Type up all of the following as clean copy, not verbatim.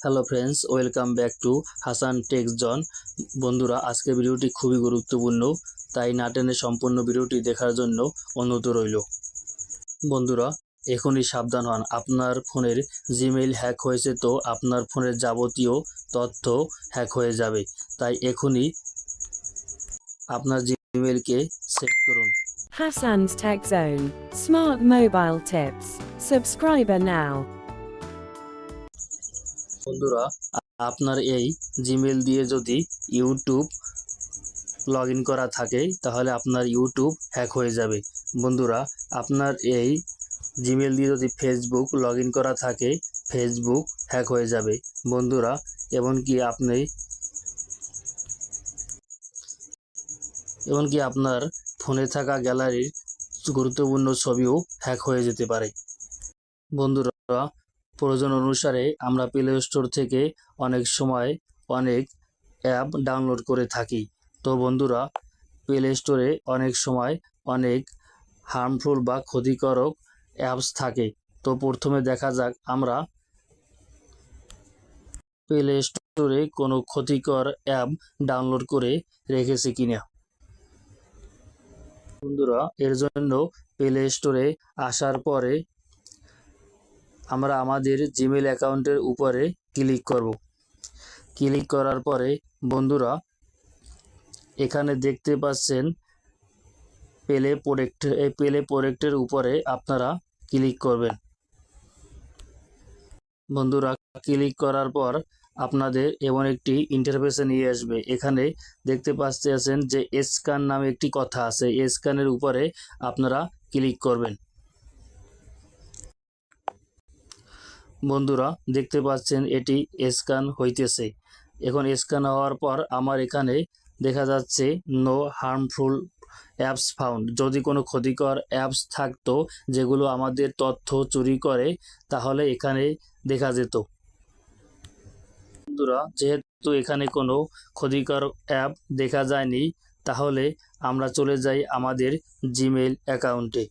Hello friends, welcome back to Hasan tech zone. বন্ধুরা, আজকের ভিডিওটি খুবই গুরুত্বপূর্ণ, তাই না টেনে সম্পূর্ণ ভিডিওটি দেখার জন্য অনুরোধ রইল। বন্ধুরা, এখনই সাবধান হন, আপনার ফোনের জিমেইল হ্যাক হয়েছে, তো আপনার ফোনের যাবতীয় তথ্য হ্যাক হয়ে যাবে। তাই এখনই আপনার জিমেইলকে চেক করুন। Hassan's Tech Zone. Smart mobile tips. Subscriber now. বন্ধুরা, আপনার এই জিমেইল দিয়ে যদি ইউটিউব লগ ইন করা থাকে, তাহলে আপনার ইউটিউব হ্যাক হয়ে যাবে। বন্ধুরা, আপনার এই জিমেইল দিয়ে যদি ফেসবুক লগ ইন করা থাকে, ফেসবুক হ্যাক হয়ে যাবে। বন্ধুরা, এমনকি আপনার ফোনে থাকা গ্যালারির গুরুত্বপূর্ণ ছবিও হ্যাক হয়ে যেতে পারে। বন্ধুরা, প্রয়োজন অনুসারে আমরা প্লে স্টোর থেকে অনেক সময় অনেক অ্যাপ ডাউনলোড করে থাকি। তো বন্ধুরা, প্লে স্টোরে অনেক সময় অনেক হার্মফুল বা ক্ষতিকারক অ্যাপস থাকে। তো প্রথমে দেখা যাক আমরা প্লে স্টোরে কোনো ক্ষতিকর অ্যাপ ডাউনলোড করে রেখেছি কিনা। বন্ধুরা, এর জন্য প্লে স্টোরে আসার পরে আমরা আমাদের জিমেইল অ্যাকাউন্টের উপরে ক্লিক করব। ক্লিক করার পরে বন্ধুরা, এখানে দেখতে পাচ্ছেন প্লে প্রোডাক্টের উপরে আপনারা ক্লিক করবেন। বন্ধুরা, ক্লিক করার পর আপনাদের এমন একটি ইন্টারফেসে নিয়ে আসবে। এখানে দেখতে পাচ্ছেন যে স্ক্যান নামে একটি কথা আছে, স্ক্যানের উপরে আপনারা ক্লিক করবেন। বন্ধুরা, দেখতে পাচ্ছেন এটি স্ক্যান হইতেছে। এখন স্ক্যান হওয়ার পর আমার এখানে দেখা যাচ্ছে নো হার্মফুল অ্যাপস ফাউন্ড। যদি কোনো ক্ষতিকর অ্যাপস থাকতো যেগুলো আমাদের তথ্য চুরি করে, তাহলে এখানে দেখা যেত। বন্ধুরা, যেহেতু এখানে কোনো ক্ষতিকর অ্যাপ দেখা যায়নি, তাহলে আমরা চলে যাই আমাদের জিমেইল অ্যাকাউন্টে।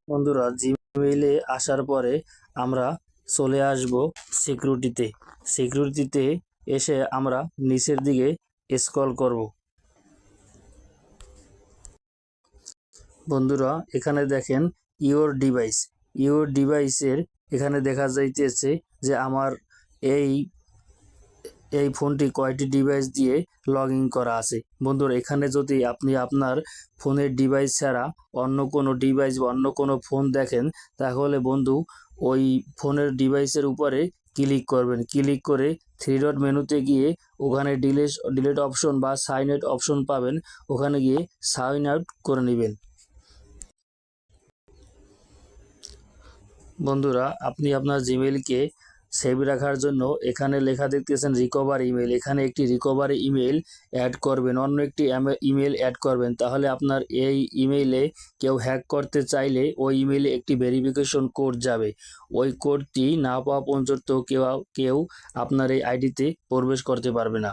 বন্ধুরা, জিমেইলে আসার পরে আমরা চলে আসব সিকিউরিটিতে এসে আমরা নিচের দিকে স্ক্রল করব। বন্ধুরা, এখানে দেখেন ইওর ডিভাইসের এখানে দেখা যাইতেছে যে আমার এই ফোনটি কয়টি ডিভাইস দিয়ে লগ ইন করা আছে। বন্ধুরা, এখানে যদি আপনি আপনার ফোনের ডিভাইস ছাড়া অন্য কোনো ডিভাইস বা অন্য কোনো ফোন দেখেন, তাহলে বন্ধু ওই ফোনের ডিভাইসের উপরে ক্লিক করবেন। ক্লিক করে থ্রি ডট মেনুতে গিয়ে ওখানে ডিলিট অপশন বা সাইন আউট অপশন পাবেন, ওখানে গিয়ে সাইন আউট করে নেবেন। বন্ধুরা, আপনি আপনার জিমেইলকে সেভ রাখার জন্য এখানে লেখা দেখতেছেন রিকভার ইমেল। এখানে একটি রিকভারি ইমেল অ্যাড করবেন, অন্য একটি ইমেল অ্যাড করবেন। তাহলে আপনার এই ইমেইলে কেউ হ্যাক করতে চাইলে ওই ইমেইলে একটি ভেরিফিকেশন কোড যাবে। ওই কোডটি না পাওয়া পর্যন্ত কেউ আপনার এই আইডিতে প্রবেশ করতে পারবে না।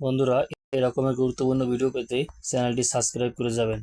বন্ধুরা, এরকমের গুরুত্বপূর্ণ ভিডিও পেতে চ্যানেলটি সাবস্ক্রাইব করে যাবেন।